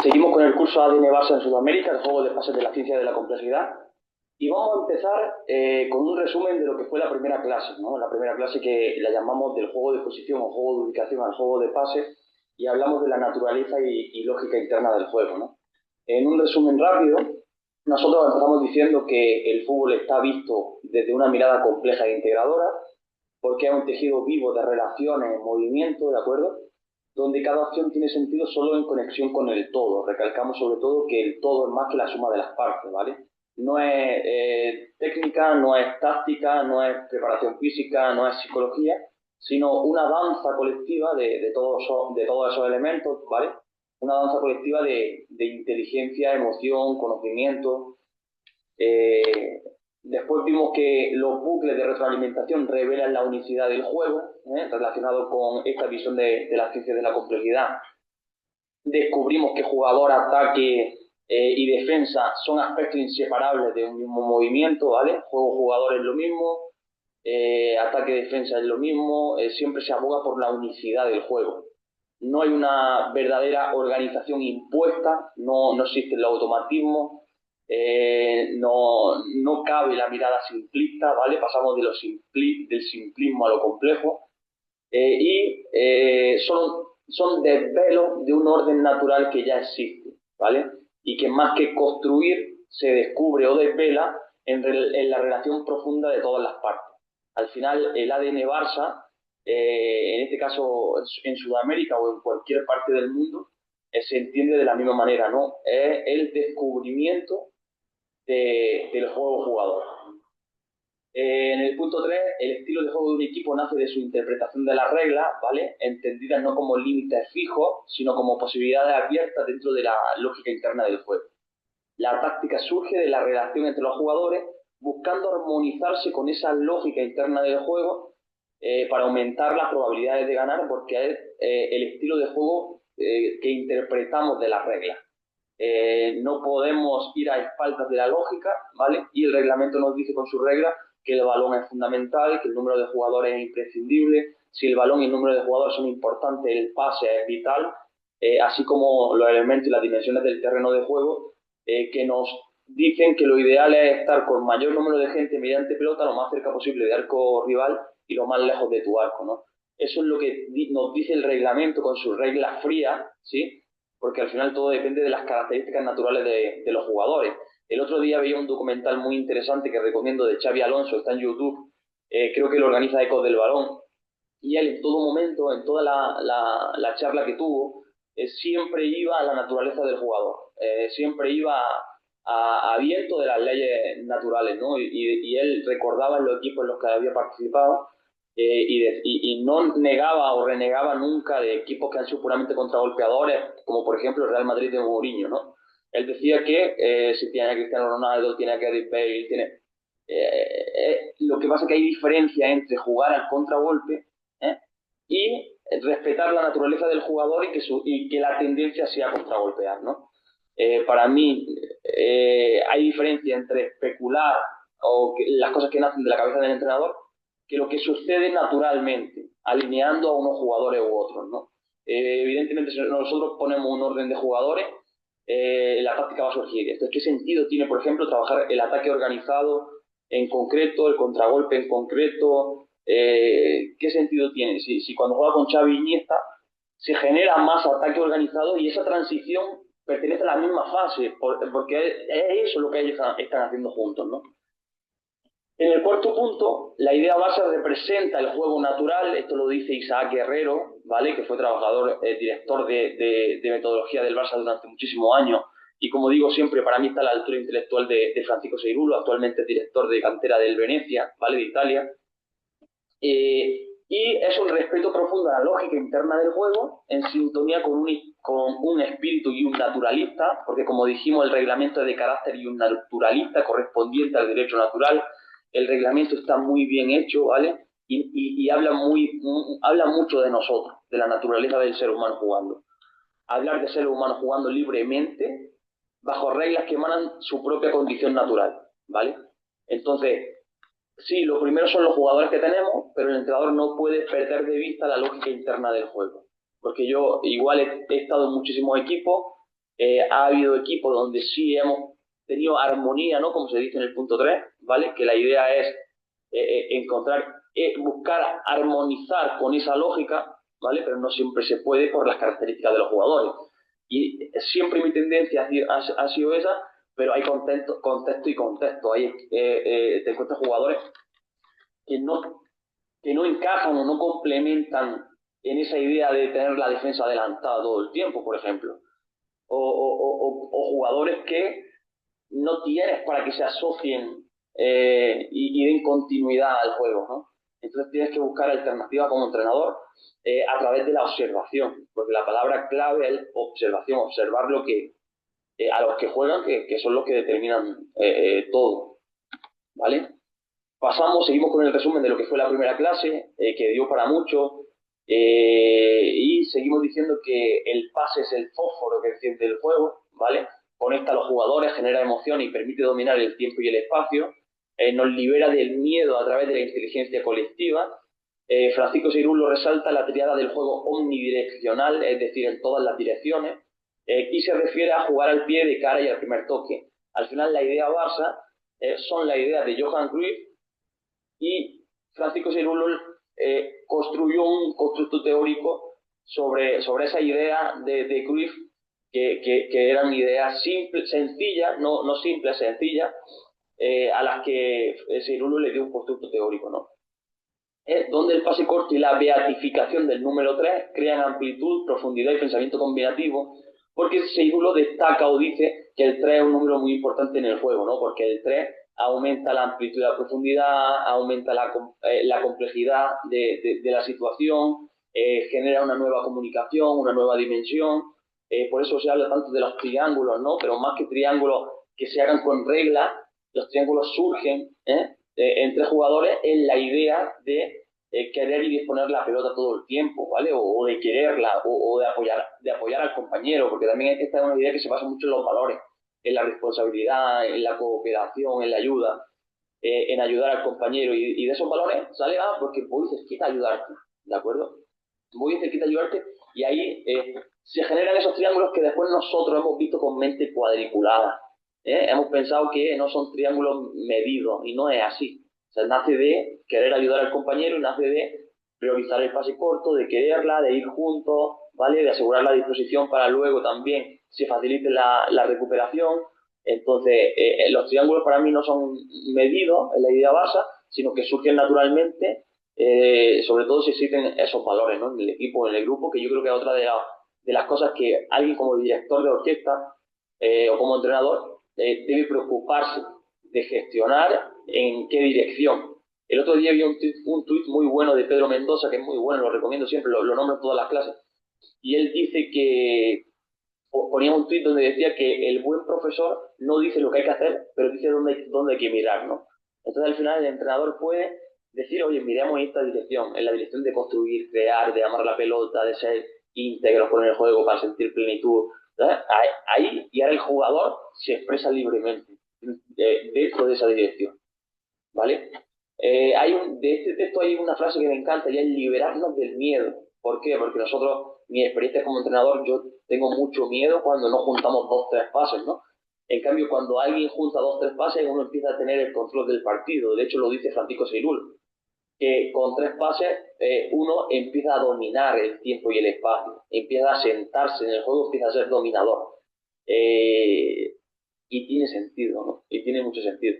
Seguimos con el curso ADN Barça en Sudamérica, el juego de pases de la ciencia de la complejidad. Y vamos a empezar con un resumen de lo que fue la primera clase, ¿no? La primera clase que la llamamos del juego de posición o juego de ubicación al juego de pases, y hablamos de la naturaleza y lógica interna del juego, ¿no? En un resumen rápido, nosotros empezamos diciendo que el fútbol está visto desde una mirada compleja e integradora, porque es un tejido vivo de relaciones en movimiento, ¿de acuerdo? Donde cada acción tiene sentido solo en conexión con el todo. Recalcamos sobre todo que el todo es más que la suma de las partes, ¿vale? No es técnica, no es táctica, no es preparación física, no es psicología, sino una danza colectiva de todos esos elementos, ¿vale? Una danza colectiva de inteligencia, emoción, conocimiento. Eh, Después vimos que los bucles de retroalimentación revelan la unicidad del juego, relacionado con esta visión de la ciencia de la complejidad. Descubrimos que jugador, ataque y defensa son aspectos inseparables de un mismo movimiento, ¿vale? Juego-jugador es lo mismo, ataque-defensa es lo mismo, siempre se aboga por la unicidad del juego. No hay una verdadera organización impuesta, no existen los automatismos, no cabe la mirada simplista, ¿vale? Pasamos del simplismo a lo complejo, son desvelos de un orden natural que ya existe, ¿vale? Y que más que construir, se descubre o desvela en la relación profunda de todas las partes. Al final, el ADN Barça, en este caso en Sudamérica o en cualquier parte del mundo, se entiende de la misma manera, ¿no? Es el descubrimiento del juego jugador. En el punto 3, el estilo de juego de un equipo nace de su interpretación de las reglas, ¿vale? Entendidas no como límites fijos, sino como posibilidades abiertas dentro de la lógica interna del juego. La táctica surge de la relación entre los jugadores, buscando armonizarse con esa lógica interna del juego para aumentar las probabilidades de ganar, porque es el estilo de juego que interpretamos de las reglas. No podemos ir a espaldas de la lógica, ¿vale? Y el reglamento nos dice con sus reglas que el balón es fundamental, que el número de jugadores es imprescindible, si el balón y el número de jugadores son importantes, el pase es vital, así como los elementos y las dimensiones del terreno de juego, que nos dicen que lo ideal es estar con mayor número de gente mediante pelota lo más cerca posible de arco rival y lo más lejos de tu arco, ¿no? Eso es lo que nos dice el reglamento con sus reglas frías, ¿sí? Porque al final todo depende de las características naturales de los jugadores. El otro día veía un documental muy interesante que recomiendo de Xavi Alonso, está en YouTube, creo que lo organiza Ecos del Balón, y él en todo momento, en toda la charla que tuvo, siempre iba a la naturaleza del jugador, siempre iba a viento de las leyes naturales, ¿no? Y él recordaba en los equipos en los que había participado y no negaba o renegaba nunca de equipos que han sido puramente contragolpeadores, como por ejemplo el Real Madrid de Mourinho, ¿no? Él decía que si tiene a Cristiano Ronaldo, tiene a Gareth Bale, lo que pasa es que hay diferencia entre jugar al contragolpe, ¿eh? Y respetar la naturaleza del jugador y que la tendencia sea contragolpear, ¿no? Para mí hay diferencia entre especular las cosas que nacen de la cabeza del entrenador que lo que sucede naturalmente, alineando a unos jugadores u otros, ¿no? Evidentemente, si nosotros ponemos un orden de jugadores, la táctica va a surgir. Entonces, ¿qué sentido tiene, por ejemplo, trabajar el ataque organizado en concreto, el contragolpe en concreto? ¿Qué sentido tiene? Si cuando juega con Xavi Iniesta se genera más ataque organizado y esa transición pertenece a la misma fase, porque es eso lo que ellos están haciendo juntos, ¿no? En el cuarto punto, la idea base representa el juego natural, esto lo dice Isaac Guerrero, ¿vale? Que fue trabajador, director de metodología del Barça durante muchísimos años, y como digo siempre, para mí está a la altura intelectual de Francisco Seirulo, actualmente es director de cantera del Venecia, ¿vale? De Italia. Y es un respeto profundo a la lógica interna del juego, en sintonía con un espíritu y un naturalista, porque como dijimos, el reglamento es de carácter y un naturalista correspondiente al derecho natural. El reglamento está muy bien hecho, ¿vale? Y habla mucho de nosotros, de la naturaleza del ser humano jugando. Hablar de ser humano jugando libremente, bajo reglas que emanan su propia condición natural, ¿vale? Entonces, sí, lo primero son los jugadores que tenemos, pero el entrenador no puede perder de vista la lógica interna del juego. Porque yo igual he estado en muchísimos equipos, Ha habido equipos donde sí hemos tenido armonía, ¿no? Como se dice en el punto 3, ¿vale? Que la idea es buscar armonizar con esa lógica, ¿vale? Pero no siempre se puede por las características de los jugadores. Y siempre mi tendencia ha sido esa, pero hay contexto y contexto. Te encuentras jugadores que no encajan o no complementan en esa idea de tener la defensa adelantada todo el tiempo, por ejemplo. O jugadores que no tienes para que se asocien y den continuidad al juego, ¿no? Entonces tienes que buscar alternativas como entrenador a través de la observación, porque la palabra clave es observación, observar a los que juegan, que son los que determinan todo, ¿vale? Seguimos con el resumen de lo que fue la primera clase, que dio para mucho, y seguimos diciendo que el pase es el fósforo que enciende el juego, ¿vale? Conecta a los jugadores, genera emoción y permite dominar el tiempo y el espacio, nos libera del miedo a través de la inteligencia colectiva. Francisco Seirulo resalta la triada del juego omnidireccional, es decir, en todas las direcciones, y se refiere a jugar al pie, de cara y al primer toque. Al final, la idea Barça son la idea de Johan Cruyff, y Francisco Seirulo construyó un constructo teórico sobre esa idea de Cruyff, que eran ideas sencillas, no simples, sencillas, a las que Seirulo le dio un constructo teórico, ¿no? Donde el pase corto y la beatificación del número 3 crean amplitud, profundidad y pensamiento combinativo, porque Seirulo destaca o dice que el 3 es un número muy importante en el juego, ¿no? Porque el 3 aumenta la amplitud y la profundidad, aumenta la complejidad de la situación, genera una nueva comunicación, una nueva dimensión. Por eso se habla tanto de los triángulos, ¿no? Pero más que triángulos que se hagan con reglas, los triángulos surgen entre jugadores en la idea de querer y disponer la pelota todo el tiempo, ¿vale? O de quererla, o de apoyar al compañero, porque también esta es una idea que se basa mucho en los valores, en la responsabilidad, en la cooperación, en la ayuda, en ayudar al compañero. Y de esos valores sale, porque voy cerquita a ayudarte, ¿de acuerdo? Voy cerquita a ayudarte, y ahí se generan esos triángulos que después nosotros hemos visto con mente cuadriculada. Hemos pensado que no son triángulos medidos, y no es así. O sea, nace de querer ayudar al compañero y nace de priorizar el pase corto, de quererla, de ir juntos, ¿vale? De asegurar la disposición para luego también se facilite la recuperación. Entonces, los triángulos para mí no son medidos en la idea base, sino que surgen naturalmente, sobre todo si existen esos valores, ¿no? En el equipo, en el grupo, que yo creo que es otra de las cosas que alguien como director de orquesta o como entrenador debe preocuparse de gestionar en qué dirección. El otro día vi un tuit muy bueno de Pedro Mendoza, que es muy bueno, lo recomiendo siempre, lo nombro en todas las clases, y él dice que ponía un tuit donde decía que el buen profesor no dice lo que hay que hacer, pero dice dónde hay que mirar, ¿no? Entonces al final el entrenador puede decir, oye, miremos en esta dirección, en la dirección de construir, crear, de amar la pelota, de ser íntegros con el juego para sentir plenitud. Ahí, y ahora el jugador se expresa libremente dentro de esa dirección, ¿vale? De este texto hay una frase que me encanta, y es liberarnos del miedo. ¿Por qué? Porque nosotros, mi experiencia como entrenador, yo tengo mucho miedo cuando no juntamos 2-3 pases, ¿no? En cambio, cuando alguien junta 2-3 pases, uno empieza a tener el control del partido. De hecho, lo dice Francisco Seirulo, que con 3 pases uno empieza a dominar el tiempo y el espacio, empieza a sentarse en el juego, empieza a ser dominador. Y tiene sentido, ¿no? Y tiene mucho sentido.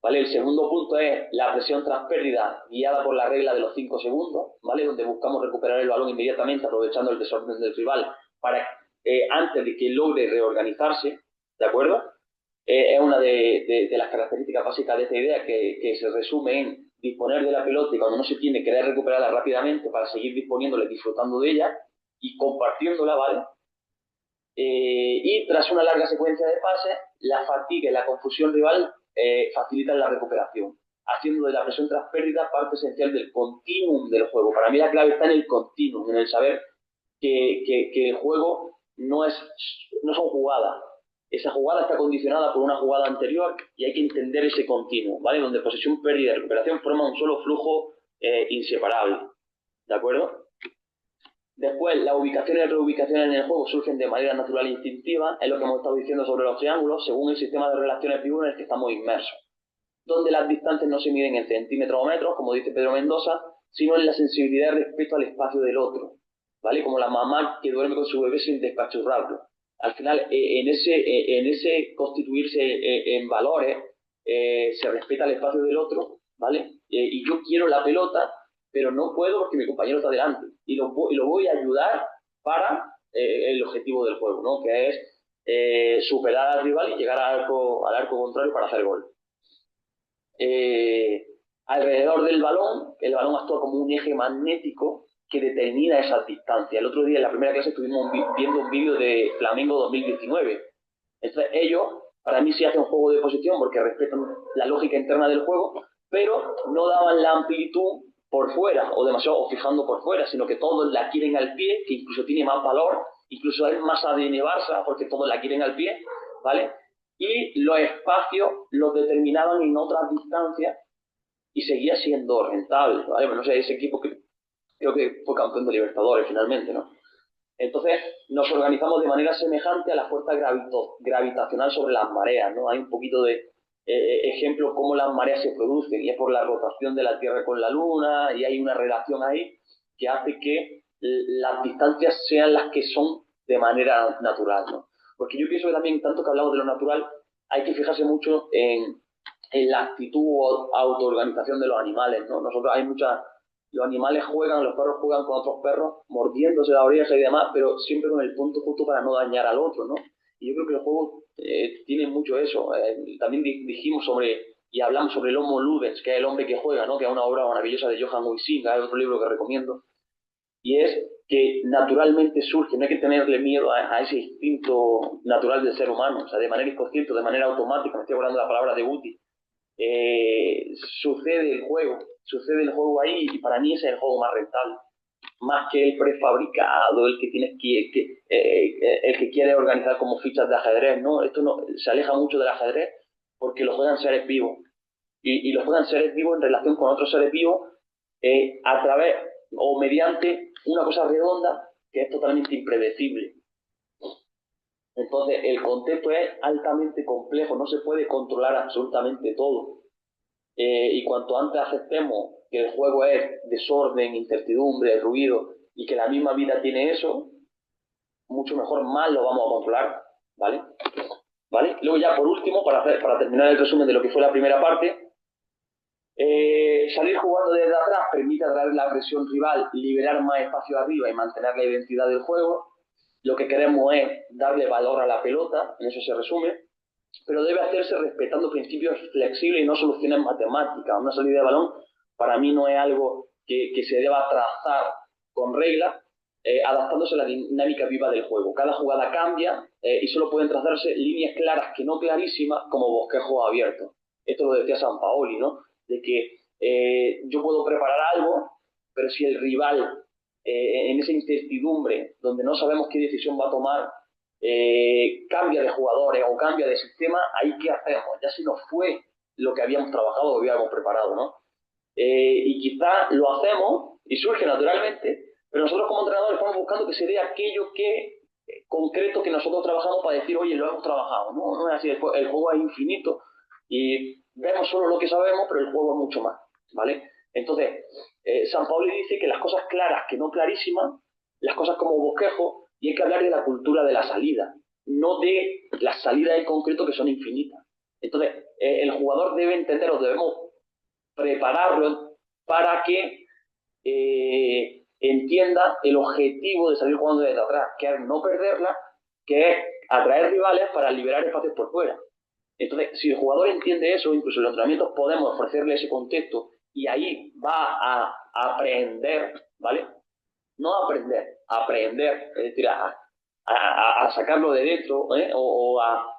¿Vale? El segundo punto es la presión tras pérdida guiada por la regla de los 5 segundos, ¿vale? Donde buscamos recuperar el balón inmediatamente aprovechando el desorden del rival para antes de que logre reorganizarse, ¿de acuerdo? Es una de las características básicas de esta idea que se resume en disponer de la pelota y cuando no se tiene querer recuperarla rápidamente para seguir disponiéndola y disfrutando de ella y compartiéndola, ¿vale? Y tras una larga secuencia de pases, la fatiga y la confusión rival facilitan la recuperación, haciendo de la presión tras pérdida parte esencial del continuum del juego. Para mí la clave está en el continuum, en el saber que el juego no son jugadas. Esa jugada está condicionada por una jugada anterior y hay que entender ese continuum, ¿vale? Donde posesión, pérdida y recuperación forman un solo flujo inseparable, ¿de acuerdo? Después, las ubicaciones y reubicaciones en el juego surgen de manera natural e instintiva, es lo que hemos estado diciendo sobre los triángulos, según el sistema de relaciones vivo en el que estamos inmersos, donde las distancias no se miden en centímetros o metros, como dice Pedro Mendoza, sino en la sensibilidad respecto al espacio del otro, ¿vale? Como la mamá que duerme con su bebé sin despachurrarlo. Al final, en ese constituirse en valores, se respeta el espacio del otro, ¿vale? Y yo quiero la pelota, pero no puedo porque mi compañero está delante. Y lo voy a ayudar para el objetivo del juego, ¿no? Que es superar al rival y llegar al arco contrario para hacer gol. Alrededor del balón, el balón actúa como un eje magnético que determina esas distancias. El otro día en la primera clase estuvimos viendo un vídeo de Flamengo 2019. Entonces ellos, para mí sí hacen un juego de posición porque respetan la lógica interna del juego, pero no daban la amplitud por fuera o demasiado o fijando por fuera, sino que todos la quieren al pie, que incluso tiene más valor, incluso es más ADN Barça porque todos la quieren al pie, ¿vale? Y los espacios los determinaban en otras distancias y seguía siendo rentable, ¿vale? No sé, ese equipo que creo que fue campeón de Libertadores finalmente, ¿no? Entonces nos organizamos de manera semejante a la fuerza gravitacional sobre las mareas, ¿no? Hay un poquito de ejemplo cómo las mareas se producen y es por la rotación de la Tierra con la Luna y hay una relación ahí que hace que las distancias sean las que son de manera natural, ¿no? Porque yo pienso que también, tanto que hablamos de lo natural, hay que fijarse mucho en la actitud o autoorganización de los animales, ¿no? Nosotros hay muchas los animales juegan, los perros juegan con otros perros, mordiéndose la oreja y demás, pero siempre con el punto justo para no dañar al otro, ¿no? Y yo creo que el juego tiene mucho eso. También dijimos y hablamos sobre el Homo Ludens, que es el hombre que juega, ¿no? Que es una obra maravillosa de Johan Huizinga, es otro libro que recomiendo. Y es que naturalmente surge, no hay que tenerle miedo a ese instinto natural del ser humano, o sea, de manera inconsciente, de manera automática, me estoy hablando de la palabra de Guti, sucede el juego ahí y para mí ese es el juego más rentable, más que el prefabricado, el que tienes el que quiere organizar como fichas de ajedrez, ¿no? Esto no, se aleja mucho del ajedrez porque lo juegan seres vivos y lo juegan seres vivos en relación con otros seres vivos a través o mediante una cosa redonda que es totalmente impredecible. Entonces, el contexto es altamente complejo, no se puede controlar absolutamente todo. Y cuanto antes aceptemos que el juego es desorden, incertidumbre, ruido, y que la misma vida tiene eso, mucho mejor, más lo vamos a controlar, ¿vale? ¿Vale? Luego ya, por último, para terminar el resumen de lo que fue la primera parte, salir jugando desde atrás permite atraer la presión rival, liberar más espacio arriba y mantener la identidad del juego. Lo que queremos es darle valor a la pelota, en eso se resume, pero debe hacerse respetando principios flexibles y no soluciones matemáticas. Una salida de balón para mí no es algo que se deba trazar con reglas, adaptándose a la dinámica viva del juego. Cada jugada cambia y solo pueden trazarse líneas claras que no clarísimas como bosquejos abiertos. Esto lo decía Sampaoli, ¿no? De que yo puedo preparar algo, pero si el rival en esa incertidumbre, donde no sabemos qué decisión va a tomar, cambia de jugadores o cambia de sistema, ahí qué hacemos, ya se nos fue lo que habíamos trabajado o habíamos preparado, ¿no? Y quizá lo hacemos y surge naturalmente, pero nosotros como entrenadores estamos buscando que se dé aquello que concreto que nosotros trabajamos para decir, oye, lo hemos trabajado, ¿no? No es así, el juego es infinito y vemos solo lo que sabemos, pero el juego es mucho más, ¿vale? Entonces, Sampaoli dice que las cosas claras, que no clarísimas, las cosas como bosquejo, y hay que hablar de la cultura de la salida, no de las salidas en concreto que son infinitas. Entonces, el jugador debe entender o debemos prepararlo para que entienda el objetivo de salir jugando desde atrás, que es no perderla, que es atraer rivales para liberar espacios por fuera. Entonces, si el jugador entiende eso, incluso en los entrenamientos podemos ofrecerle ese contexto y ahí va a aprender, ¿vale? No aprender, aprender, es decir, a sacarlo de dentro, o a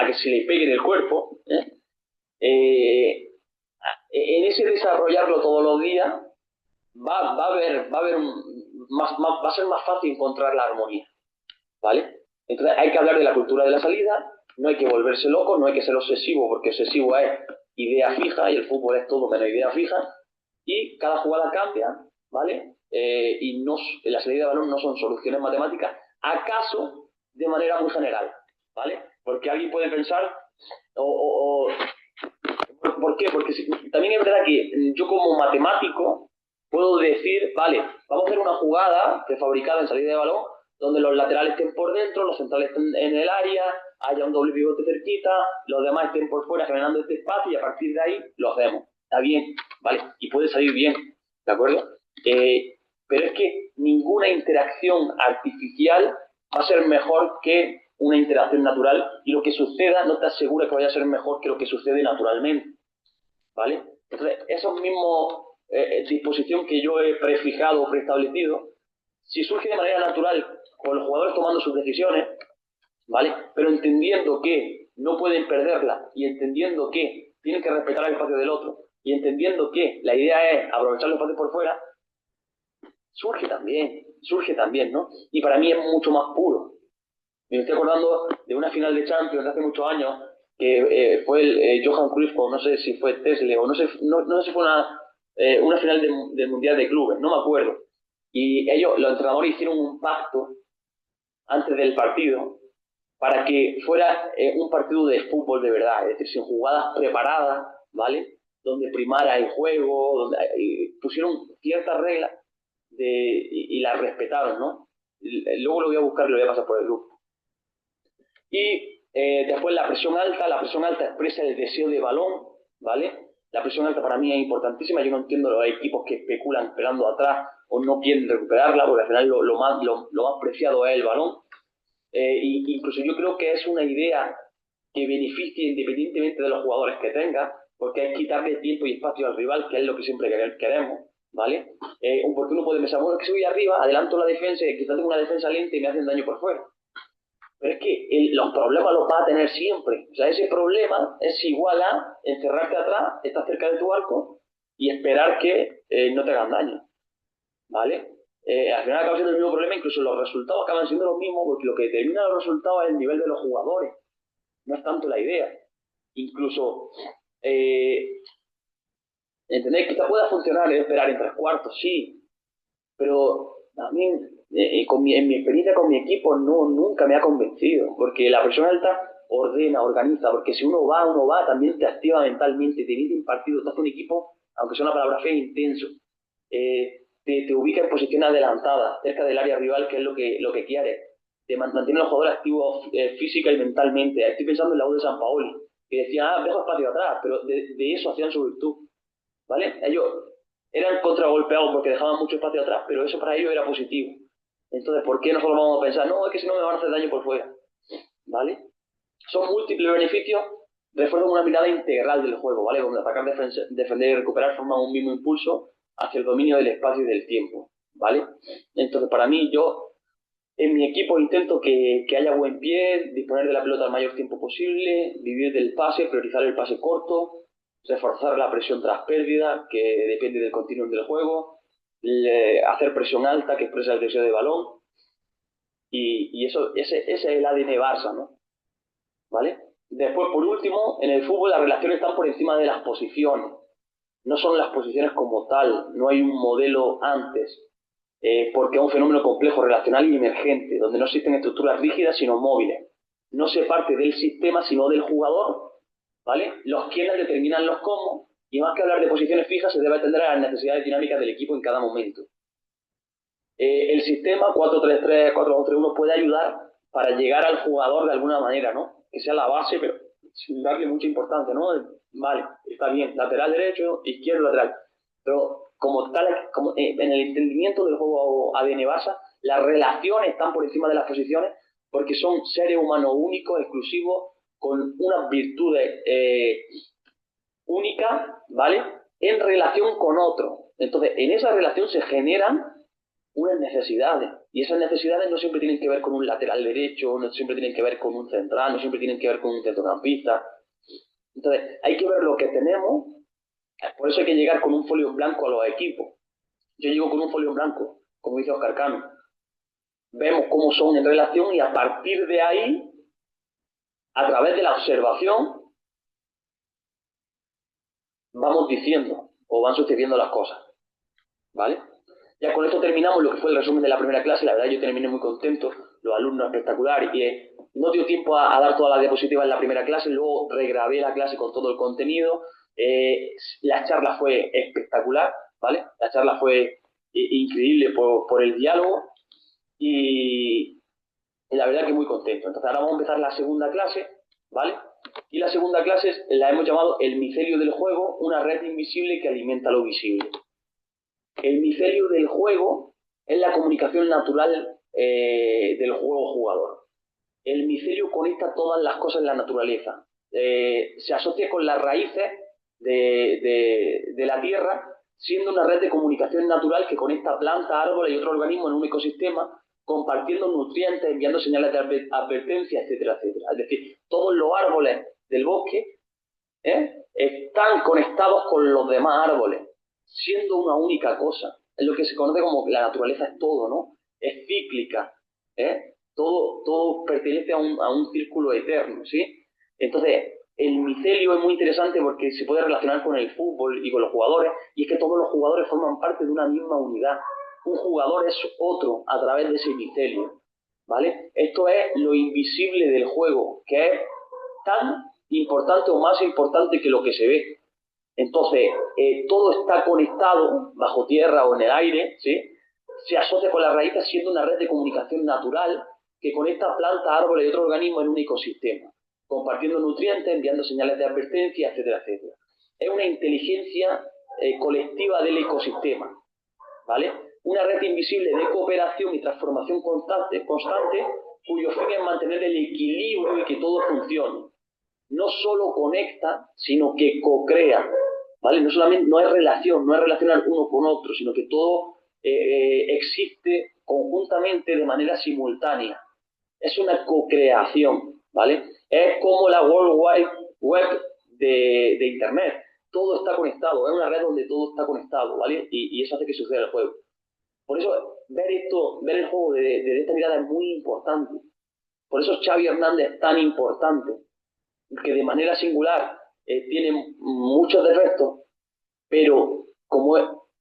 que se le pegue en el cuerpo, en ese desarrollarlo todos los días va a ser más fácil encontrar la armonía, ¿vale? Entonces hay que hablar de la cultura de la salida, no hay que volverse loco, no hay que ser obsesivo, porque obsesivo es idea fija y el fútbol es todo menos idea fija, y cada jugada cambia, ¿vale? y no, la salida de balón no son soluciones matemáticas, acaso de manera muy general, ¿vale? Porque alguien puede pensar, o ¿por qué? Porque también es verdad que yo como matemático puedo decir, vale, vamos a hacer una jugada prefabricada en salida de balón, donde los laterales estén por dentro, los centrales estén en el área, haya un doble pivote cerquita, los demás estén por fuera generando este espacio y a partir de ahí lo hacemos. Está bien, vale, y puede salir bien, ¿de acuerdo? Pero es que ninguna interacción artificial va a ser mejor que una interacción natural y lo que suceda no te asegura que vaya a ser mejor que lo que sucede naturalmente, ¿vale? Entonces, esos mismos disposición que yo he prefijado o preestablecido, si surge de manera natural con los jugadores tomando sus decisiones, ¿vale? Pero entendiendo que no pueden perderla y entendiendo que tienen que respetar el espacio del otro y entendiendo que la idea es aprovechar los espacios por fuera, surge también, ¿no? Y para mí es mucho más puro. Me estoy acordando de una final de Champions de hace muchos años que fue el Johan Cruyff, o no sé si fue Tesle, o no sé si fue una final del Mundial de Clubes, no me acuerdo. Y ellos, los entrenadores, hicieron un pacto antes del partido para que fuera un partido de fútbol de verdad, es decir, sin jugadas preparadas, ¿vale? Donde primara el juego, donde pusieron ciertas reglas y las respetaron, ¿no? Luego lo voy a buscar y lo voy a pasar por el grupo. Y después la presión alta expresa el deseo de balón, ¿vale? La presión alta para mí es importantísima, yo no entiendo los equipos que especulan esperando atrás o no quieren recuperarla, porque al final lo más preciado es el balón. Incluso yo creo que es una idea que beneficia independientemente de los jugadores que tenga, porque es quitarle tiempo y espacio al rival, que es lo que siempre queremos, ¿vale? Porque uno puede pensar, bueno, es que si voy arriba, adelanto la defensa y quizás tengo una defensa lenta y me hacen daño por fuera. Pero es que los problemas los vas a tener siempre. O sea, ese problema es igual a encerrarte atrás, estar cerca de tu arco y esperar que no te hagan daño, ¿vale? Al final acaba siendo el mismo problema, incluso los resultados acaban siendo los mismos, porque lo que determina los resultados es el nivel de los jugadores, no es tanto la idea. Incluso, ¿entendéis? Quizá pueda funcionar esperar en tres cuartos, sí, pero también en mi experiencia con mi equipo nunca me ha convencido, porque la presión alta ordena, organiza, porque si uno va, también te activa mentalmente, te mete un partido, te hace un equipo, aunque sea una palabra fea, intenso. Te ubica en posición adelantada, cerca del área rival, que es lo que quiere. Te mantiene a los jugadores activos física y mentalmente. Estoy pensando en la U de San Paoli, que decía, dejo espacio atrás, pero de eso hacían su virtud, ¿vale? Ellos eran contragolpeados porque dejaban mucho espacio atrás, pero eso para ellos era positivo. Entonces, ¿por qué nosotros vamos a pensar, no, es que si no me van a hacer daño por fuera? ¿Vale? Son múltiples beneficios, refuerzan una mirada integral del juego, ¿vale? Donde atacar, defender y recuperar forman un mismo impulso hacia el dominio del espacio y del tiempo, ¿vale? Entonces, para mí, yo en mi equipo intento que haya buen pie, disponer de la pelota el mayor tiempo posible, vivir del pase, priorizar el pase corto, reforzar la presión tras pérdida, que depende del continuum del juego, hacer presión alta, que expresa el deseo de balón, y ese es el ADN Barça, ¿no? ¿Vale? Después, por último, en el fútbol las relaciones están por encima de las posiciones. No son las posiciones como tal, no hay un modelo antes, porque es un fenómeno complejo, relacional y emergente, donde no existen estructuras rígidas sino móviles. No se parte del sistema sino del jugador, ¿vale? Los quienes determinan los cómo, y más que hablar de posiciones fijas se debe atender a las necesidades dinámicas del equipo en cada momento. El sistema 4-3-3, 4-2-3-1 puede ayudar para llegar al jugador de alguna manera, ¿no? Que sea la base, pero sin darle mucha importancia, ¿no? Vale, está bien, lateral derecho, izquierdo, lateral. Pero como tal, en el entendimiento del juego ADN Barça, las relaciones están por encima de las posiciones porque son seres humanos únicos, exclusivos, con unas virtudes únicas, ¿vale? En relación con otro. Entonces, en esa relación se generan unas necesidades. Y esas necesidades no siempre tienen que ver con un lateral derecho, no siempre tienen que ver con un central, no siempre tienen que ver con un centrocampista. Entonces, hay que ver lo que tenemos, por eso hay que llegar con un folio en blanco a los equipos. Yo llego con un folio en blanco, como dice Oscar Cano. Vemos cómo son en relación y a partir de ahí, a través de la observación, vamos diciendo o van sucediendo las cosas. ¿Vale? Ya con esto terminamos lo que fue el resumen de la primera clase. La verdad yo terminé muy contento, los alumnos espectaculares, y no dio tiempo a dar todas las diapositivas en la primera clase, luego regrabé la clase con todo el contenido. La charla fue espectacular, ¿vale? La charla fue increíble por el diálogo y la verdad que muy contento. Entonces ahora vamos a empezar la segunda clase, ¿vale? Y la segunda clase la hemos llamado el micelio del juego, una red invisible que alimenta lo visible. El micelio del juego es la comunicación natural del juego jugador. El micelio conecta todas las cosas en la naturaleza. Se asocia con las raíces de la tierra, siendo una red de comunicación natural que conecta plantas, árboles y otros organismos en un ecosistema, compartiendo nutrientes, enviando señales de advertencia, etcétera, etcétera. Es decir, todos los árboles del bosque están conectados con los demás árboles, siendo una única cosa. Es lo que se conoce como que la naturaleza es todo, ¿no? Es cíclica, todo pertenece a un círculo eterno, ¿sí? Entonces, el micelio es muy interesante porque se puede relacionar con el fútbol y con los jugadores, y es que todos los jugadores forman parte de una misma unidad. Un jugador es otro a través de ese micelio, ¿vale? Esto es lo invisible del juego, que es tan importante o más importante que lo que se ve. Entonces, todo está conectado bajo tierra o en el aire, ¿sí? Se asocia con las raíces siendo una red de comunicación natural que conecta plantas, árboles y otros organismos en un ecosistema, compartiendo nutrientes, enviando señales de advertencia, etcétera, etcétera. Es una inteligencia colectiva del ecosistema, ¿vale? Una red invisible de cooperación y transformación constante, cuyo fin es mantener el equilibrio y que todo funcione. No solo conecta, sino que co-crea, ¿vale? No es relación, no es relacionar uno con otro, sino que todo existe conjuntamente de manera simultánea. Es una co-creación, ¿vale? Es como la World Wide Web de Internet. Todo está conectado, es una red donde todo está conectado, ¿vale? Y eso hace que suceda el juego. Por eso, ver el juego de esta mirada es muy importante. Por eso Xavi Hernández es tan importante, que de manera singular tiene muchos defectos, pero como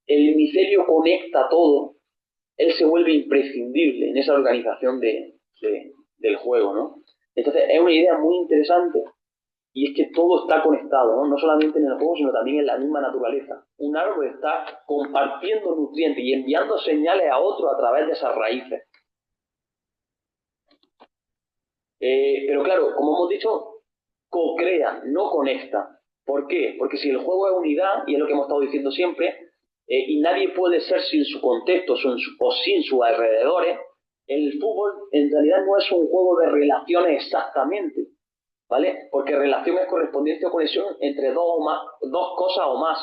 el micelio conecta todo, él se vuelve imprescindible en esa organización del juego, ¿no? Entonces es una idea muy interesante y es que todo está conectado, ¿no? No solamente en el juego, sino también en la misma naturaleza. Un árbol está compartiendo nutrientes y enviando señales a otro a través de esas raíces. Pero claro, como hemos dicho, co-crea, no conecta. ¿Por qué? Porque si el juego es unidad, y es lo que hemos estado diciendo siempre, y nadie puede ser sin su contexto o sin sus alrededores, el fútbol en realidad no es un juego de relaciones exactamente, ¿vale? Porque relación es correspondencia o conexión entre dos cosas o más.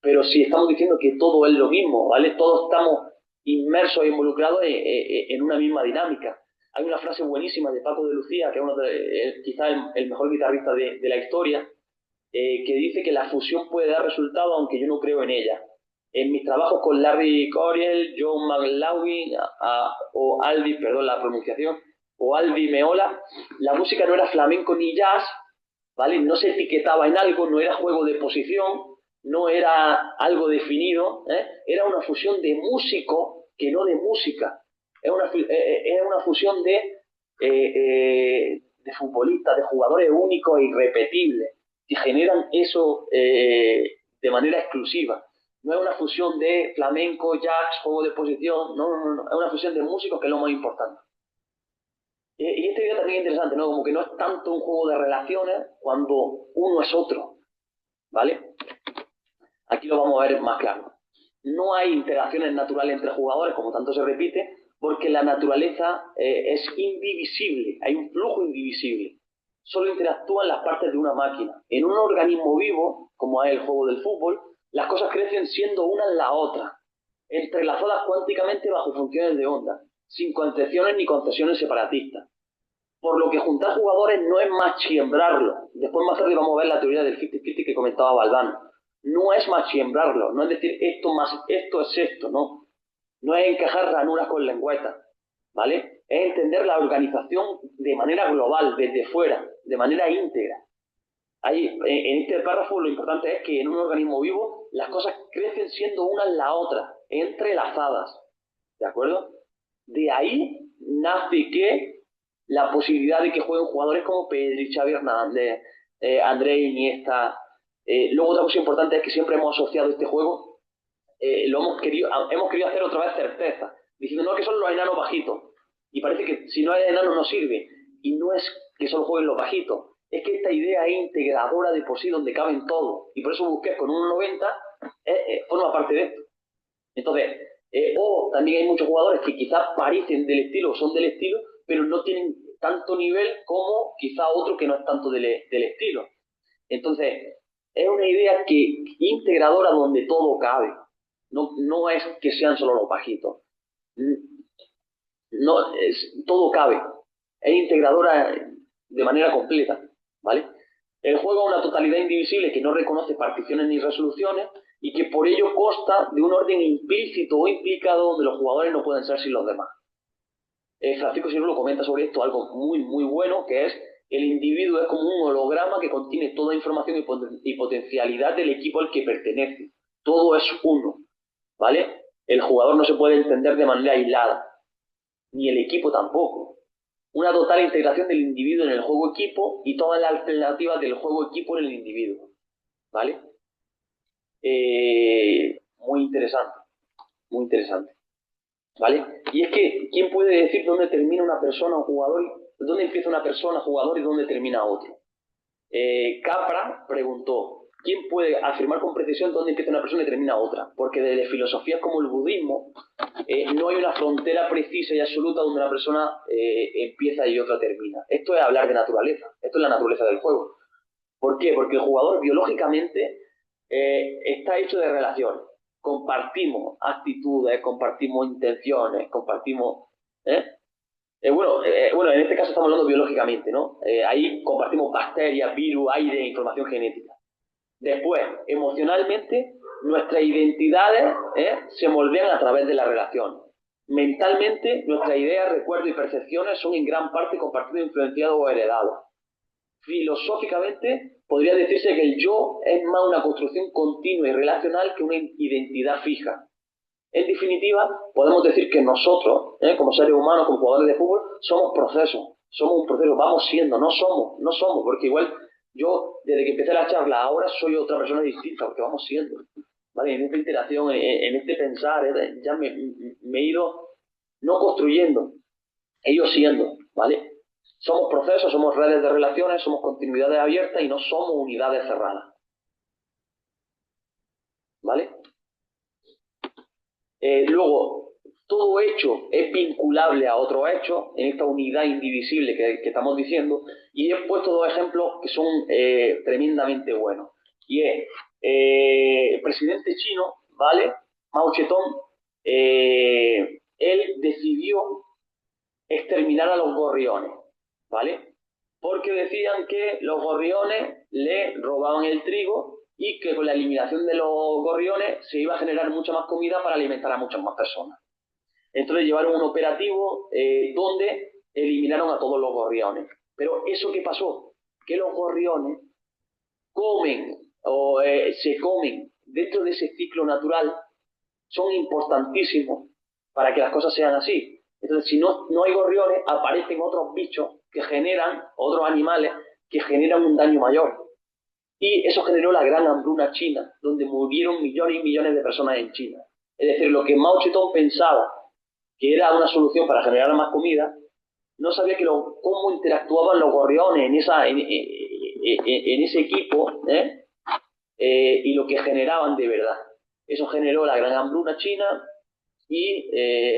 Pero si estamos diciendo que todo es lo mismo, ¿vale? Todos estamos inmersos e involucrados en una misma dinámica. Hay una frase buenísima de Paco de Lucía, que es quizás el mejor guitarrista de la historia, que dice que la fusión puede dar resultado aunque yo no creo en ella. En mis trabajos con Larry Coryell, John McLaughlin o Aldi, perdón la pronunciación, o Aldi Meola, la música no era flamenco ni jazz, ¿vale? No se etiquetaba en algo, no era juego de posición, no era algo definido, era una fusión de músico que no de música. Es una fusión de futbolistas, de jugadores únicos e irrepetibles, que generan eso de manera exclusiva. No es una fusión de flamenco, jazz, juego de posición, no. Es una fusión de músicos que es lo más importante. Y esta idea también es interesante, ¿no? Como que no es tanto un juego de relaciones cuando uno es otro, ¿vale? Aquí lo vamos a ver más claro. No hay interacciones naturales entre jugadores, como tanto se repite, porque la naturaleza es indivisible, hay un flujo indivisible. Solo interactúan las partes de una máquina. En un organismo vivo, como es el juego del fútbol, las cosas crecen siendo una en la otra, entrelazadas cuánticamente bajo funciones de onda, sin concepciones ni concesiones separatistas. Por lo que juntar jugadores no es machiembrarlo. Después más tarde vamos a ver la teoría del 50-50 que comentaba Valdano. No es machiembrarlo, no es decir esto más esto es esto, no. No es encajar ranuras con lengüetas, ¿vale? Es entender la organización de manera global, desde fuera, de manera íntegra. En este párrafo lo importante es que en un organismo vivo las cosas crecen siendo una en la otra, entrelazadas, ¿de acuerdo? De ahí nace que la posibilidad de que jueguen jugadores como Pedri, Xavi Hernández, Andrés Iniesta. Luego otra cosa importante es que siempre hemos asociado este juego, hemos querido hacer otra vez certeza, diciendo no, que son los enanos bajitos. Y parece que si no hay enanos no sirve. Y no es que solo jueguen los bajitos, es que esta idea es integradora de por sí, donde caben todos. Y por eso Busquets con 1,90 forma parte de esto. Entonces, o también hay muchos jugadores que quizás parecen del estilo, son del estilo, pero no tienen tanto nivel como quizás otro que no es tanto del estilo. Entonces, es una idea que integradora donde todo cabe. No es que sean solo los bajitos. No, todo cabe. Es integradora de manera completa, ¿vale? El juego es una totalidad indivisible que no reconoce particiones ni resoluciones y que por ello consta de un orden implícito o implicado donde los jugadores no pueden ser sin los demás. Francisco Ciruelo comenta sobre esto algo muy, muy bueno, que es: el individuo es como un holograma que contiene toda información y potencialidad del equipo al que pertenece. Todo es uno, ¿vale? El jugador no se puede entender de manera aislada, ni el equipo tampoco. Una total integración del individuo en el juego equipo y todas las alternativas del juego equipo en el individuo, ¿vale? Muy interesante, muy interesante, ¿vale? Y es que, ¿quién puede decir dónde termina una persona o jugador, dónde empieza una persona, jugador, y dónde termina otro? Capra preguntó: ¿quién puede afirmar con precisión dónde empieza una persona y termina otra? Porque desde filosofías como el budismo no hay una frontera precisa y absoluta donde una persona empieza y otra termina. Esto es hablar de naturaleza, esto es la naturaleza del juego. ¿Por qué? Porque el jugador biológicamente está hecho de relaciones. Compartimos actitudes, compartimos intenciones, compartimos... bueno, en este caso estamos hablando biológicamente, ¿no? Ahí compartimos bacterias, virus, aire, información genética. Después, emocionalmente, nuestras identidades se moldean a través de la relación. Mentalmente, nuestras ideas, recuerdos y percepciones son en gran parte compartidos, influenciados o heredados. Filosóficamente, podría decirse que el yo es más una construcción continua y relacional que una identidad fija. En definitiva, podemos decir que nosotros, como seres humanos, como jugadores de fútbol, somos procesos, somos un proceso, vamos siendo, no somos, porque igual yo, desde que empecé la charla, ahora soy otra persona distinta, porque vamos siendo, ¿vale? En esta interacción, en este pensar, ya me he ido, no construyendo, he ido siendo, ¿vale? Somos procesos, somos redes de relaciones, somos continuidades abiertas y no somos unidades cerradas, ¿vale? Luego, todo hecho es vinculable a otro hecho en esta unidad indivisible que estamos diciendo, y he puesto dos ejemplos que son tremendamente buenos. Y es el presidente chino, ¿vale? Mao Zedong, él decidió exterminar a los gorriones, ¿vale? Porque decían que los gorriones le robaban el trigo y que con la eliminación de los gorriones se iba a generar mucha más comida para alimentar a muchas más personas. Entonces llevaron un operativo donde eliminaron a todos los gorriones. Pero ¿eso qué pasó? Que los gorriones comen o se comen dentro de ese ciclo natural, son importantísimos para que las cosas sean así. Entonces, si no hay gorriones, aparecen otros bichos que generan, otros animales que generan un daño mayor. Y eso generó la gran hambruna china, donde murieron millones y millones de personas en China. Es decir, lo que Mao Zedong pensaba que era una solución para generar más comida, no sabía cómo interactuaban los gorriones en ese equipo, y lo que generaban de verdad. Eso generó la gran hambruna china y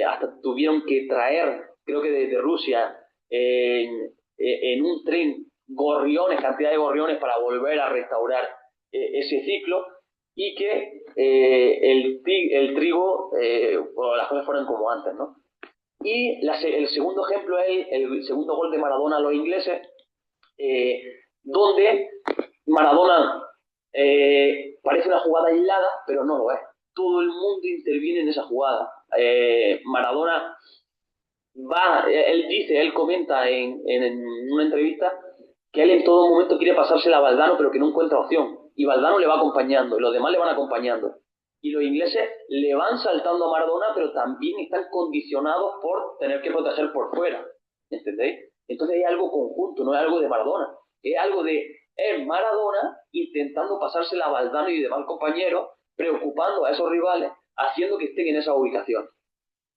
hasta tuvieron que traer, creo que desde Rusia, en un tren, gorriones, cantidad de gorriones para volver a restaurar ese ciclo, y que el trigo, bueno, las cosas fueron como antes, ¿no? Y el segundo ejemplo es el segundo gol de Maradona a los ingleses, donde Maradona parece una jugada aislada, pero no lo es. Todo el mundo interviene en esa jugada. Maradona él comenta en una entrevista que él en todo momento quiere pasársela a Valdano, pero que no encuentra opción. Y Valdano le va acompañando, y los demás le van acompañando. Y los ingleses le van saltando a Maradona, pero también están condicionados por tener que proteger por fuera. ¿Entendéis? Entonces es algo conjunto, no es algo de Maradona. Es algo de Maradona intentando pasarse la Valdano y demás compañeros, preocupando a esos rivales, haciendo que estén en esa ubicación.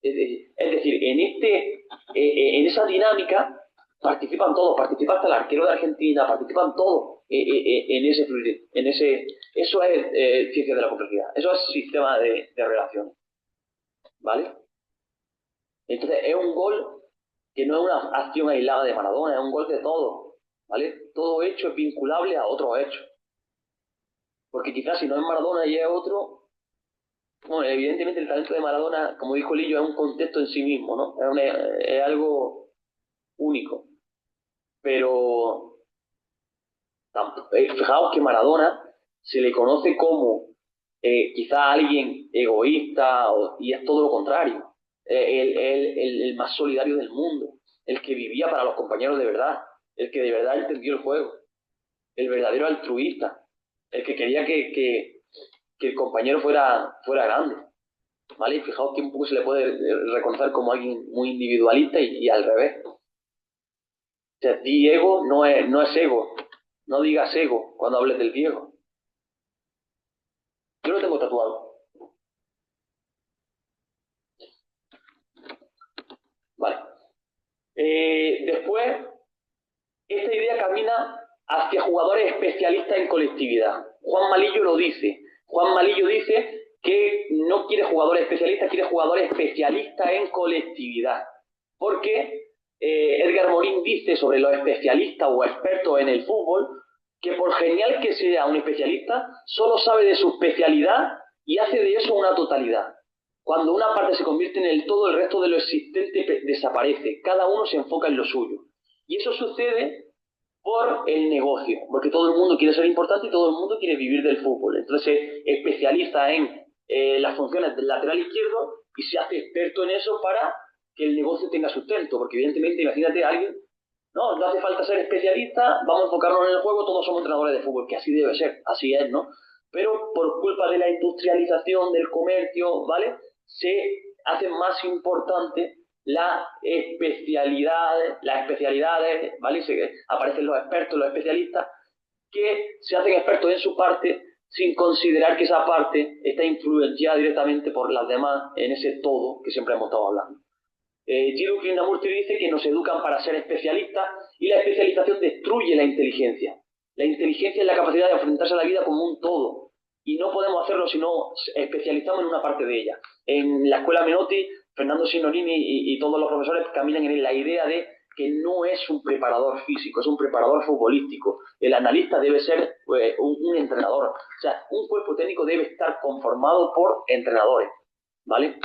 Es decir, en esa dinámica participan todos, participa hasta el arquero de Argentina, participan todos eso es ciencia de la complejidad, eso es sistema de relaciones, ¿vale? Entonces es un gol que no es una acción aislada de Maradona, es un gol de todo, ¿vale? Todo hecho es vinculable a otros hechos, porque quizás si no es Maradona y es otro, bueno, evidentemente el talento de Maradona, como dijo Lillo, es un contexto en sí mismo, ¿no? Es algo único, pero fijaos que Maradona se le conoce como quizá alguien egoísta y es todo lo contrario. El más solidario del mundo, el que vivía para los compañeros de verdad, el que de verdad entendió el juego, el verdadero altruista, el que quería que el compañero fuera grande. ¿Vale? Y fijaos que un poco se le puede reconocer como alguien muy individualista y al revés. O sea, Diego no es ego. No digas ego cuando hables del Diego. Yo lo tengo tatuado. Vale. Después, esta idea camina hacia jugadores especialistas en colectividad. Juan Malillo lo dice. Juan Malillo dice que no quiere jugadores especialistas, quiere jugadores especialistas en colectividad. Porque Edgar Morin dice sobre los especialistas o expertos en el fútbol que por genial que sea un especialista, solo sabe de su especialidad y hace de eso una totalidad. Cuando una parte se convierte en el todo, el resto de lo existente desaparece. Cada uno se enfoca en lo suyo. Y eso sucede por el negocio, porque todo el mundo quiere ser importante y todo el mundo quiere vivir del fútbol. Entonces se especializa en las funciones del lateral izquierdo y se hace experto en eso para que el negocio tenga sustento, porque evidentemente imagínate a alguien, no hace falta ser especialista, vamos a enfocarnos en el juego, todos somos entrenadores de fútbol, que así debe ser, así es, ¿no? Pero por culpa de la industrialización del comercio, ¿vale? Se hace más importante las especialidades, ¿vale? Aparecen los expertos, los especialistas, que se hacen expertos en su parte sin considerar que esa parte está influenciada directamente por las demás en ese todo que siempre hemos estado hablando. Gilles Krishnamurti dice que nos educan para ser especialistas y la especialización destruye la inteligencia. La inteligencia es la capacidad de enfrentarse a la vida como un todo y no podemos hacerlo si no especializamos en una parte de ella. En la escuela Menotti, Fernando Signorini y todos los profesores caminan en la idea de que no es un preparador físico, es un preparador futbolístico. El analista debe ser un entrenador. O sea, un cuerpo técnico debe estar conformado por entrenadores, ¿vale?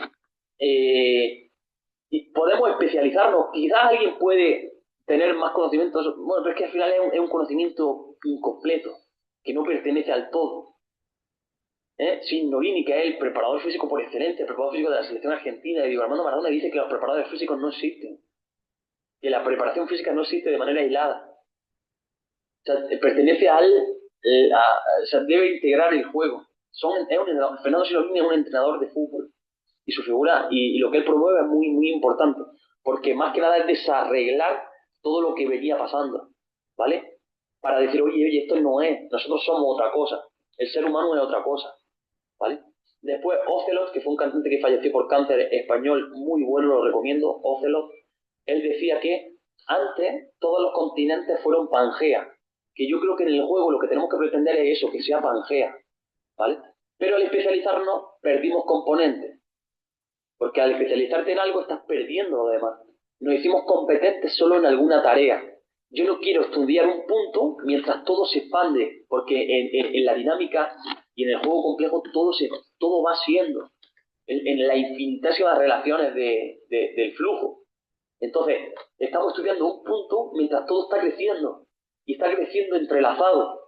Y podemos especializarnos. Quizás alguien puede tener más conocimientos, bueno, pero es que al final es un conocimiento incompleto, que no pertenece al todo. Signorini, que es el preparador físico por excelencia, el preparador físico de la selección argentina, y Diego Armando Maradona, dice que los preparadores físicos no existen, que la preparación física no existe de manera aislada. O sea, pertenece o sea, debe integrar el juego. Fernando Signorini es un entrenador de fútbol y su figura y lo que él promueve es muy, muy importante, porque más que nada es desarreglar todo lo que venía pasando, ¿vale? Para decir, oye, esto no es, nosotros somos otra cosa, el ser humano es otra cosa, ¿vale? Después, Ocelot, que fue un cantante que falleció por cáncer español, muy bueno, lo recomiendo, Ocelot, él decía que antes todos los continentes fueron Pangea, que yo creo que en el juego lo que tenemos que pretender es eso, que sea Pangea, ¿vale? Pero al especializarnos perdimos componentes, porque al especializarte en algo estás perdiendo lo demás. Nos hicimos competentes solo en alguna tarea. Yo no quiero estudiar un punto mientras todo se expande, porque en la dinámica y en el juego complejo todo va siendo, en las infinitísimas relaciones del flujo. Entonces, estamos estudiando un punto mientras todo está creciendo, y está creciendo entrelazado.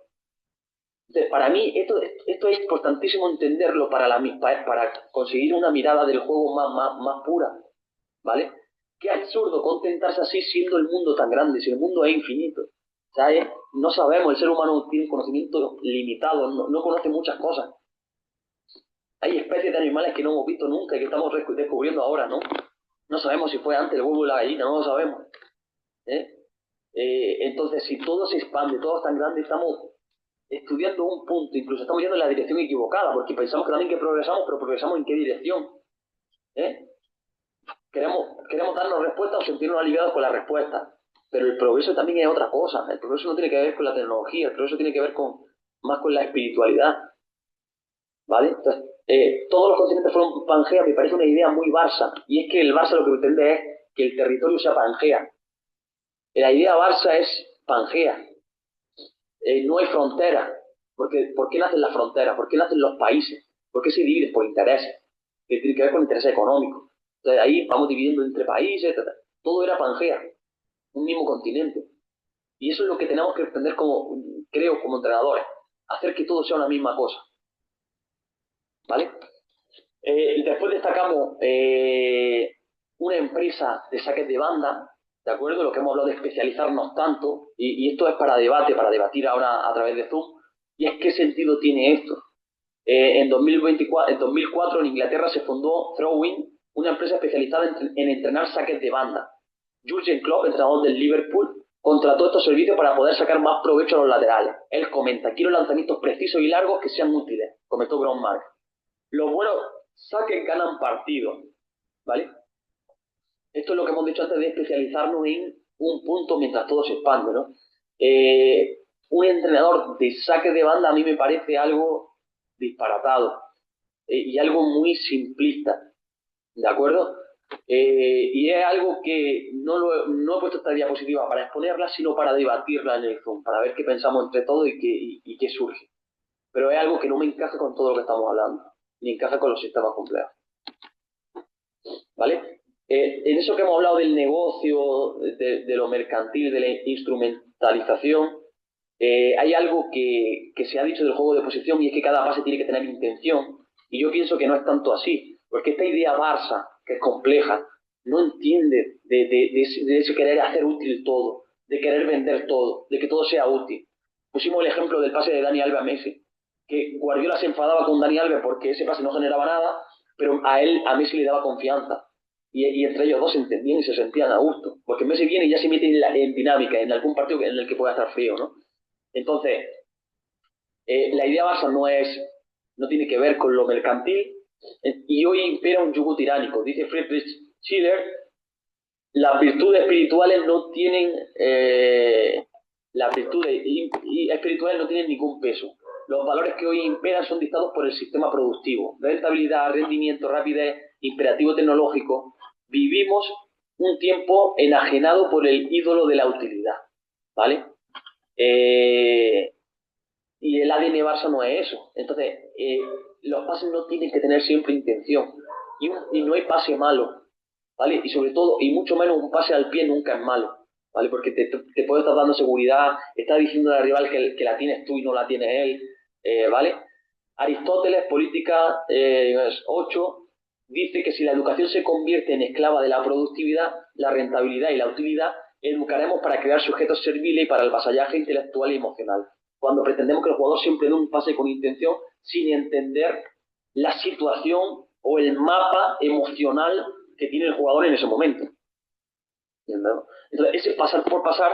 Entonces, para mí esto es importantísimo entenderlo para conseguir una mirada del juego más pura, ¿vale? Qué absurdo contentarse así siendo el mundo tan grande, si el mundo es infinito. O sea, no sabemos, el ser humano tiene un conocimiento limitado, no conoce muchas cosas. Hay especies de animales que no hemos visto nunca y que estamos descubriendo ahora, ¿no? No sabemos si fue antes el huevo y la gallina, no lo sabemos. ¿Eh? Entonces, si todo se expande, todo es tan grande, estamos estudiando un punto, incluso estamos yendo en la dirección equivocada, porque pensamos que también que progresamos, pero progresamos en qué dirección. ¿Eh? Queremos darnos respuestas o sentirnos aliviados con la respuesta. Pero el progreso también es otra cosa. El progreso no tiene que ver con la tecnología, el progreso tiene que ver más con la espiritualidad. ¿Vale? Entonces, todos los continentes fueron Pangea, me parece una idea muy Barça. Y es que el Barça lo que pretende es que el territorio sea Pangea. La idea Barça es Pangea. No hay fronteras. ¿Por qué nacen las fronteras? ¿Por qué nacen los países? ¿Por qué se dividen? Por intereses. Que tiene que ver con intereses económicos. Entonces ahí vamos dividiendo entre países, etc. Todo era Pangea, un mismo continente. Y eso es lo que tenemos que entender como, creo, como entrenadores. Hacer que todo sea una misma cosa. ¿Vale? Después destacamos una empresa de saques de banda, ¿de acuerdo? Lo que hemos hablado de especializarnos tanto, y esto es para debate, para debatir ahora a través de Zoom, y es qué sentido tiene esto. En 2004 en Inglaterra se fundó Throwing, una empresa especializada en entrenar saques de banda. Jürgen Klopp, entrenador del Liverpool, contrató estos servicios para poder sacar más provecho a los laterales. Él comenta, quiero lanzamientos precisos y largos que sean útiles, comentó Mark. Los buenos saques ganan partidos, ¿vale? Esto es lo que hemos dicho antes de especializarnos en un punto mientras todo se expande, ¿no? Un entrenador de saque de banda a mí me parece algo disparatado y algo muy simplista, ¿de acuerdo? Y es algo que no he puesto esta diapositiva para exponerla, sino para debatirla en el Zoom, para ver qué pensamos entre todos y qué surge. Pero es algo que no me encaja con todo lo que estamos hablando, ni encaja con los sistemas complejos. ¿Vale? En eso que hemos hablado del negocio, de lo mercantil, de la instrumentalización, hay algo que se ha dicho del juego de posición y es que cada pase tiene que tener intención. Y yo pienso que no es tanto así, porque esta idea Barça, que es compleja, no entiende de ese querer hacer útil todo, de querer vender todo, de que todo sea útil. Pusimos el ejemplo del pase de Dani Alves a Messi, que Guardiola se enfadaba con Dani Alves porque ese pase no generaba nada, pero a Messi le daba confianza. Y entre ellos dos se entendían y se sentían a gusto. Porque Messi viene y ya se mete en dinámica, en algún partido en el que pueda estar frío, ¿no? Entonces, la idea Barça no tiene que ver con lo mercantil, y hoy impera un yugo tiránico. Dice Friedrich Schiller, las virtudes espirituales no tienen, las virtudes espirituales no tienen ningún peso. Los valores que hoy imperan son dictados por el sistema productivo. Rentabilidad, rendimiento, rapidez, imperativo tecnológico. Vivimos un tiempo enajenado por el ídolo de la utilidad, ¿vale? Y el ADN Barça no es eso. Entonces, los pases no tienen que tener siempre intención. Y no hay pase malo, ¿vale? Y sobre todo, y mucho menos un pase al pie nunca es malo, ¿vale? Porque te puede estar dando seguridad, está diciendo al rival que la tienes tú y no la tiene él, ¿vale? Aristóteles, Política 8, dice que si la educación se convierte en esclava de la productividad, la rentabilidad y la utilidad, educaremos para crear sujetos serviles y para el vasallaje intelectual y emocional. Cuando pretendemos que el jugador siempre dé un pase con intención sin entender la situación o el mapa emocional que tiene el jugador en ese momento. ¿Entiendes? Entonces, ese pasar por pasar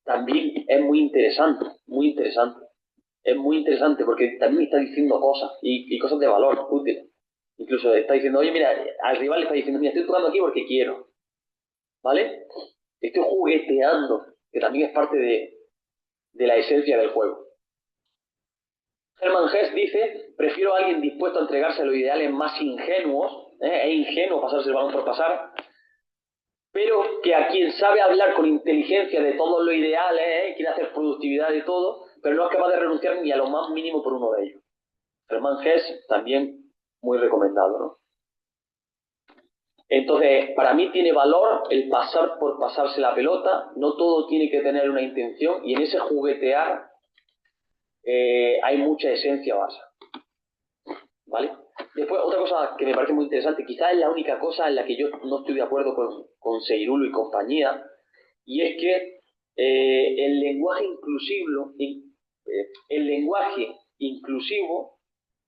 también es muy interesante, muy interesante. Es muy interesante porque también está diciendo cosas y cosas de valor, útiles. Incluso está diciendo, oye, mira, al rival le está diciendo, mira, estoy tocando aquí porque quiero. ¿Vale? Estoy jugueteando, que también es parte de la esencia del juego. Hermann Hesse dice, prefiero a alguien dispuesto a entregarse a los ideales más ingenuos, es ingenuo pasarse el balón por pasar, pero que a quien sabe hablar con inteligencia de todos los ideales, quiere hacer productividad de todo, pero no es capaz de renunciar ni a lo más mínimo por uno de ellos. Hermann Hesse también muy recomendado, ¿no? Entonces, para mí tiene valor el pasar por pasarse la pelota, no todo tiene que tener una intención, y en ese juguetear hay mucha esencia base, ¿vale? Después, otra cosa que me parece muy interesante, quizás es la única cosa en la que yo no estoy de acuerdo con Seirulo y compañía, y es que el lenguaje inclusivo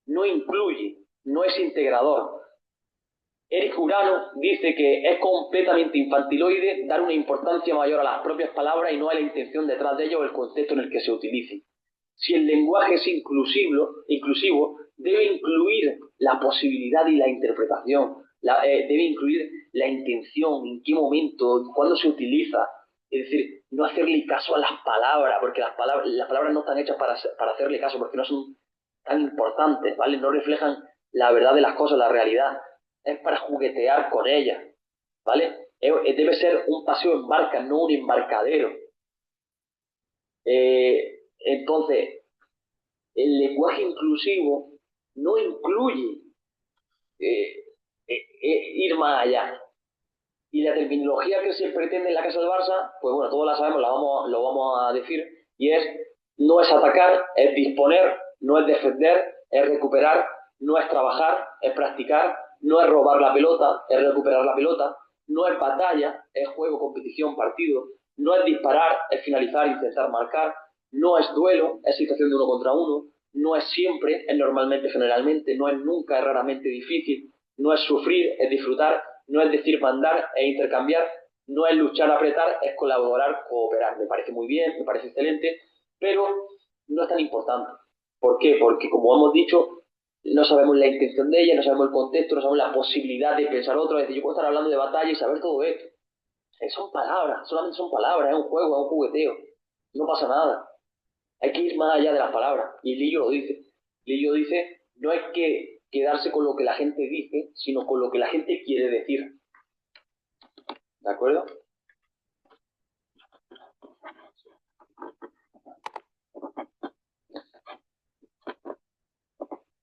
no incluye, no es integrador. Eric Urano dice que es completamente infantiloide dar una importancia mayor a las propias palabras y no a la intención detrás de ello o el concepto en el que se utilicen. Si el lenguaje es inclusivo, debe incluir la posibilidad y la interpretación, debe incluir la intención, en qué momento, cuándo se utiliza. Es decir, no hacerle caso a las palabras, porque las palabras no están hechas para hacerle caso, porque no son tan importantes, ¿vale? No reflejan la verdad de las cosas, la realidad. Es para juguetear con ellas, ¿vale? Debe ser un paseo en barca, no un embarcadero. Entonces, el lenguaje inclusivo no incluye eh, ir más allá. Y la terminología que se pretende en la Casa del Barça, pues bueno, todos la sabemos, lo vamos a decir, y es, no es atacar, es disponer, no es defender, es recuperar, no es trabajar, es practicar, no es robar la pelota, es recuperar la pelota, no es batalla, es juego, competición, partido, no es disparar, es finalizar, intentar marcar, no es duelo, es situación de uno contra uno, no es siempre, es normalmente, generalmente, no es nunca, es raramente difícil, no es sufrir, es disfrutar, no es decir mandar, es intercambiar, no es luchar, apretar, es colaborar, cooperar. Me parece muy bien, me parece excelente, pero no es tan importante. ¿Por qué? Porque, como hemos dicho, no sabemos la intención de ella, no sabemos el contexto, no sabemos la posibilidad de pensar otro. Es decir, yo puedo estar hablando de batalla y saber todo esto. Son palabras, solamente son palabras, es un juego, es un jugueteo. No pasa nada. Hay que ir más allá de las palabras. Y Lillo lo dice. Lillo dice, no hay que quedarse con lo que la gente dice, sino con lo que la gente quiere decir. ¿De acuerdo?